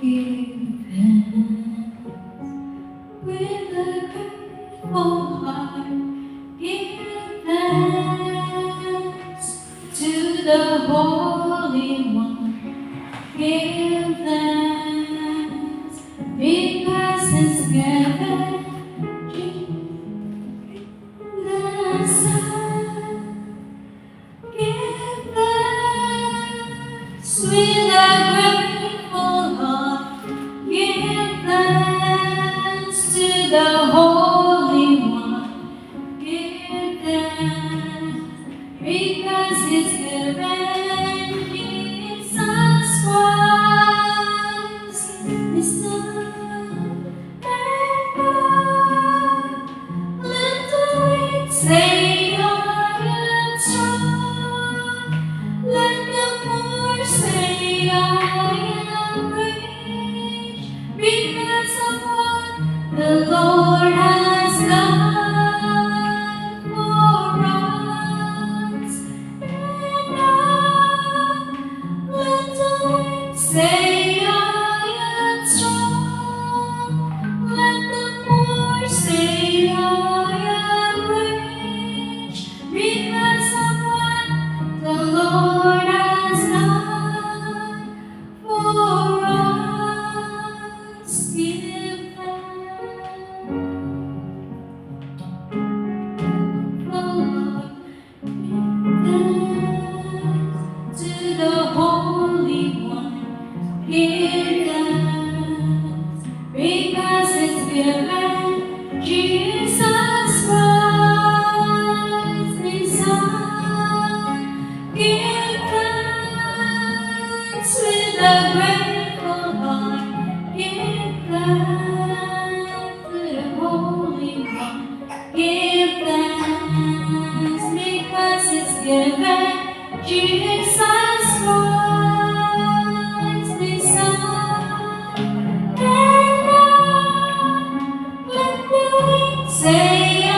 Give thanks with a grateful heart. Give thanks to the Holy One. Give thanks because His given the Son. Give thanks with a grateful heart. Give thanks to the Holy One. Give thanks because His given Jesus Christ, His Son and God. Let the weak say, I am strong. Let the poor say, I am rich, because of what the Lord has done for us. And now, let the weak say, I am strong. Let the poor say, I am rich, because of what the Lord has done for us. Give thanks, Lord. Thanks to the Holy One. Give thanks because it's given Jesus Christ, His Son. Give thanks with a grateful heart. Give thanks to the Holy One. Give thanks because it's given Jesus Christ, His Son. And now, let the weak say, I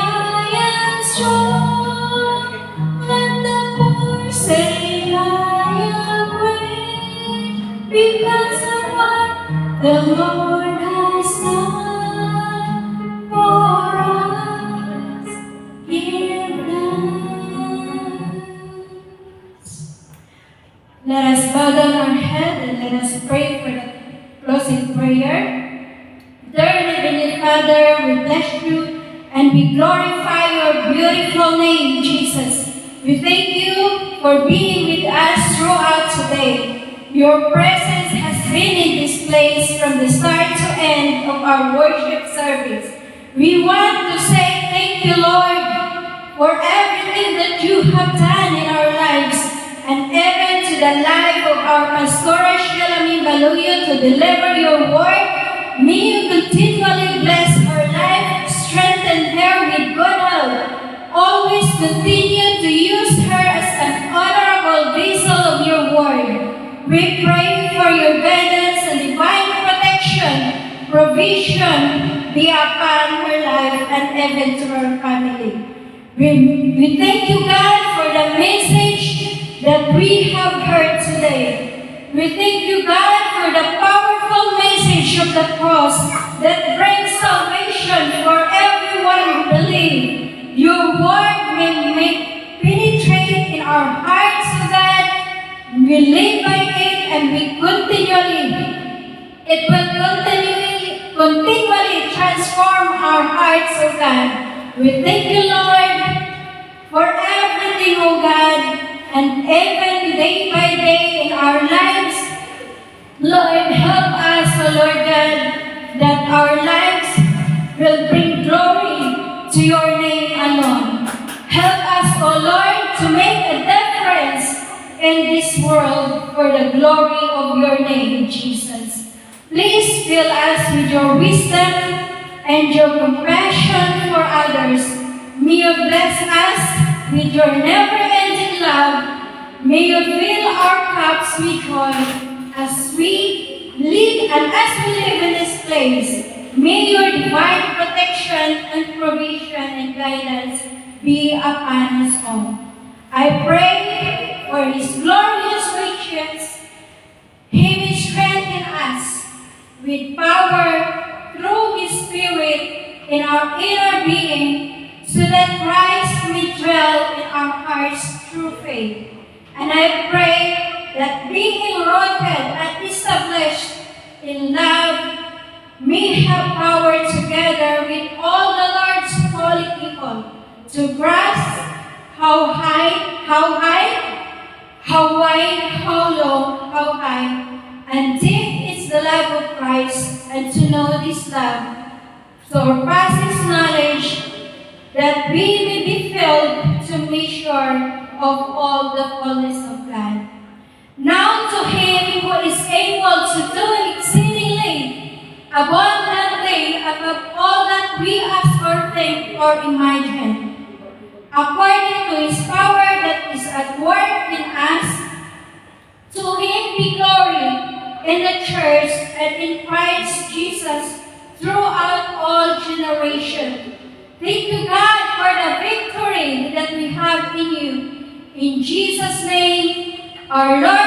am strong. Let the poor say, I am rich, because of what the Lord has done for us. Give thanks. Let us bow down our head and let us pray for the closing prayer. Dear Heavenly Father, we bless you and we glorify your beautiful name, Jesus. We thank you for being with us throughout today. Your presence has been in this place from the start to end of our worship service. We want to say thank you, Lord, for everything that you have done in our lives, and even to the life of our Pastora Shalami Baluyo to deliver your word. May you continually bless her life, strengthen her with good health. Always continue to use her as an honorable vessel of your word. We pray for your guidance and divine protection, provision be upon her life and even to her family. We thank you, God, for the message that we have heard today. We thank you, God, for the powerful message of the cross that brings salvation for everyone who believes. Your word may penetrate in our hearts so that we live by it and it will continually transform our hearts, O God. We thank you, Lord, for everything, O God, and even day by day in our lives. Lord, help us, O Lord God, that our lives will bring glory to your name alone. Help us, O Lord, to make a difference in this world for the glory of your name, Jesus. Please fill us with your wisdom and your compassion for others. May you bless us with your never-ending love. May you fill our cups with joy as we live in this place. May your divine protection and provision and guidance be upon us all. I pray for His glorious riches. He will strengthen us with power through His Spirit in our inner being, so that Christ may dwell in our hearts through faith. And I pray that being rooted and established in love, may have power together with all the Lord's holy people to grasp how wide, how low, how high, and deep is the love of Christ, and to know this love surpasses knowledge, that we may be filled to measure of all the fullness of God. Now to Him who is able to do exceedingly abundantly above all that we ask or think or imagine, according to His power that is at work in us. To Him be glory in the church and in Christ Jesus throughout all generations. Thank you, God, for the victory that we have in you. In Jesus' name, our Lord